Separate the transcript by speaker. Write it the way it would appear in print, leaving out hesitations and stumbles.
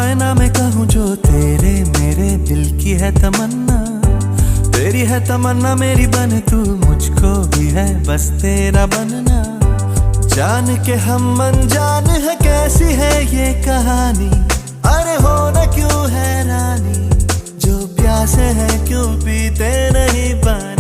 Speaker 1: आईना में कहूँ जो तेरे मेरे दिल की है तमन्ना, तेरी है तमन्ना मेरी बन तू, मुझको भी है बस तेरा बनना। जान के हम अनजान है, कैसी है ये कहानी, अरे हो न क्यों हैरानी, जो प्यासे है क्यों पीते नहीं पानी।